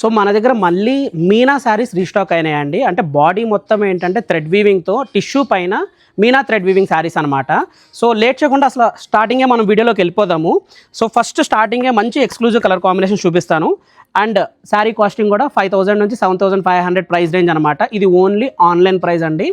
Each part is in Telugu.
సో మన దగ్గర మళ్ళీ మీనా శారీస్ రీస్టాక్ అయినాయండి. అంటే బాడీ మొత్తం ఏంటంటే థ్రెడ్ వీవింగ్తో టిష్యూ పైన మీనా థ్రెడ్ వీవింగ్ శారీస్ అనమాట. సో లేట్ చేయకుండా అసలు స్టార్టింగే మనం వీడియోలోకి వెళ్ళిపోదాము. సో ఫస్ట్ స్టార్టింగే మంచి ఎక్స్క్లూజివ్ కలర్ కాంబినేషన్ చూపిస్తాను. అండ్ శారీ కాస్టింగ్ కూడా 5000 నుంచి 7500 ప్రైస్ రేంజ్ అనమాట. ఇది ఓన్లీ ఆన్లైన్ ప్రైస్ అండి.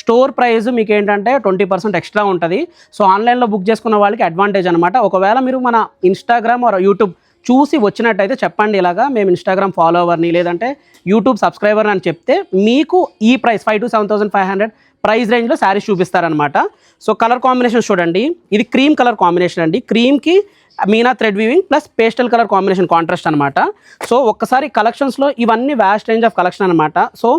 స్టోర్ ప్రైస్ మీకు ఏంటంటే 20% ఎక్స్ట్రా ఉంటుంది. సో ఆన్లైన్లో బుక్ చేసుకున్న వాళ్ళకి అడ్వాంటేజ్ అనమాట. ఒకవేళ మీరు మన ఇన్స్టాగ్రామ్ ఆర్ యూట్యూబ్ చూసి వచ్చినట్టయితే చెప్పండి, ఇలాగా మేము ఇన్స్టాగ్రామ్ ఫాలోవర్ని లేదంటే యూట్యూబ్ సబ్స్క్రైబర్ని అని చెప్తే మీకు ఈ ప్రైస్ 5 to 7500 ప్రైస్ రేంజ్లో శారీస్ చూపిస్తారనమాట. సో కలర్ కాంబినేషన్ చూడండి, ఇది క్రీమ్ కలర్ కాంబినేషన్ అండి. క్రీమ్కి meena thread weaving plus pastel colour combination contrast అనమాట. సో ఒక్కసారి కలెక్షన్స్లో ఇవన్నీ వ్యాస్ట్ రేంజ్ ఆఫ్ కలెక్షన్ అనమాట. So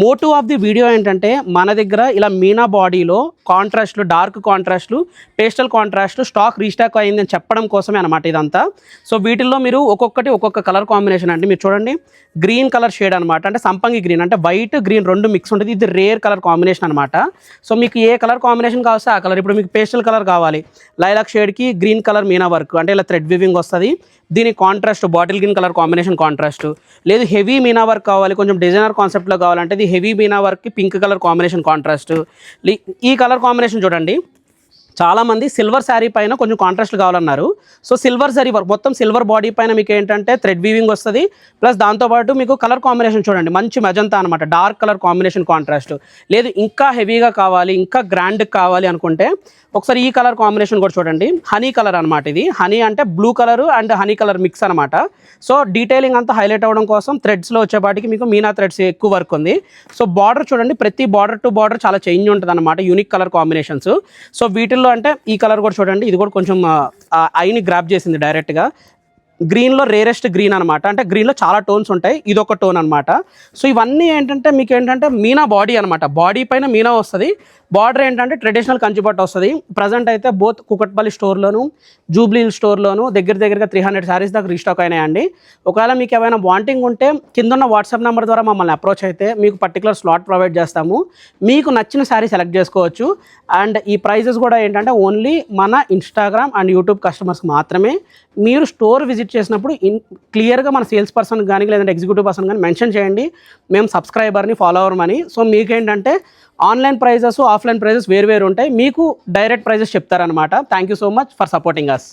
motive of the video ఏంటంటే మన దగ్గర ఇలా మీనా బాడీలో కాంట్రాస్ట్లు, డార్క్ కాంట్రాస్ట్లు, పేస్టల్ కాంట్రాస్ట్లు స్టాక్ రీస్టాక్ అయిందని చెప్పడం కోసమే అనమాట ఇదంతా. సో వీటిల్లో మీరు ఒక్కొక్క కలర్ కాంబినేషన్ అండి. మీరు చూడండి, గ్రీన్ కలర్ షేడ్ అనమాట. అంటే సంపంగి గ్రీన్, అంటే వైట్ గ్రీన్ రెండు మిక్స్ ఉంటుంది. ఇది రేర్ కలర్ కాంబినేషన్ అనమాట. సో మీకు ఏ కలర్ కాంబినేషన్ కావస్తే ఆ కలర్. ఇప్పుడు మీకు పేస్టల్ కలర్ కావాలి, లైలాక్ షేడ్కి గ్రీన్ కలర్ మీనా వర్క్, అంటే ఇలా థ్రెడ్ వీవింగ్ వస్తుంది. దీని contrast bottle green colour combination contrast. లేదు హెవీ మీనా వర్క్ కావాలి, కొంచెం డిజైనర్ కాన్సెప్ట్లో కావాలంటే ఇది హెవీ మీనా వర్క్కి పింక్ కలర్ కాంబినేషన్ కాంట్రాస్ట్. ఈ కలర్ కాంబినేషన్ చూడండి, చాలామంది సిల్వర్ శారీ పైన కొంచెం కాంట్రాస్ట్ కావాలన్నారు. సో సిల్వర్ శారీ వర్క్ మొత్తం సిల్వర్ బాడీ పైన మీకు ఏంటంటే థ్రెడ్ వీవింగ్ వస్తుంది. ప్లస్ దాంతోపాటు మీకు కలర్ కాంబినేషన్ చూడండి, మంచి మెజంతా అనమాట, డార్క్ కలర్ కాంబినేషన్ కాంట్రాస్ట్. లేదు ఇంకా హెవీగా కావాలి, ఇంకా గ్రాండ్ కావాలి అనుకుంటే ఒకసారి ఈ కలర్ కాంబినేషన్ కూడా చూడండి, హనీ కలర్ అనమాట. ఇది హనీ అంటే blue colour and honey colour mix అనమాట. సో డీటెయిలింగ్ అంతా హైలైట్ అవ్వడం కోసం థ్రెడ్స్లో వచ్చేపాటికి మీకు మీనా థ్రెడ్స్ ఎక్కువ వర్క్ ఉంది. సో బార్డర్ చూడండి, ప్రతి బార్డర్ టు బార్డర్ చాలా చేంజ్ ఉంటుంది అనమాట, యూనిక్ కలర్ కాంబినేషన్స్. సో వీటిల్లో అంటే ఈ కలర్ కూడా చూడండి, ఇది కూడా కొంచెం ఐని గ్రాప్ చేసింది డైరెక్ట్గా. గ్రీన్లో రేరెస్ట్ గ్రీన్ అనమాట, అంటే గ్రీన్లో చాలా టోన్స్ ఉంటాయి, ఇది ఒక టోన్ అనమాట. సో ఇవన్నీ ఏంటంటే మీకు ఏంటంటే మీనా బాడీ అనమాట, బాడీ పైన మీనా వస్తుంది. బార్డర్ ఏంటంటే ట్రెడిషనల్ కంచిపట్టు వస్తుంది. ప్రజెంట్ అయితే బోత్ కుకట్పల్లి స్టోర్లోను జూబ్లీ స్టోర్లోను దగ్గరగా 300 శారీస్ దాకా రీస్టాక్ అయినాయండి. ఒకవేళ మీకు ఏమైనా వాంటింగ్ ఉంటే కింద ఉన్న వాట్సాప్ నెంబర్ ద్వారా మమ్మల్ని అప్రోచ్ అయితే మీకు పర్టికులర్ స్లాట్ ప్రొవైడ్ చేస్తాము. మీకు నచ్చిన శారీ సెలెక్ట్ చేసుకోవచ్చు. అండ్ ఈ ప్రైజెస్ కూడా ఏంటంటే ఓన్లీ మన ఇన్స్టాగ్రామ్ అండ్ యూట్యూబ్ కస్టమర్స్ మాత్రమే. మీరు స్టోర్ విజిట్ చేసినప్పుడు క్లియర్గా మన సేల్స్ పర్సన్ కానీ లేదంటే ఎగ్జిక్యూటివ్ పర్సన్ కానీ మెన్షన్ చేయండి, మేము సబ్స్క్రైబర్ని ఫాలోవర్మని. సో మీకేంటంటే ఆన్లైన్ ప్రైజెస్ ఆఫ్లైన్ ప్రైజెస్ వేరు ఉంటాయి, మీకు డైరెక్ట్ ప్రైజెస్ చెప్తారనమాట. Thank you so much for supporting us.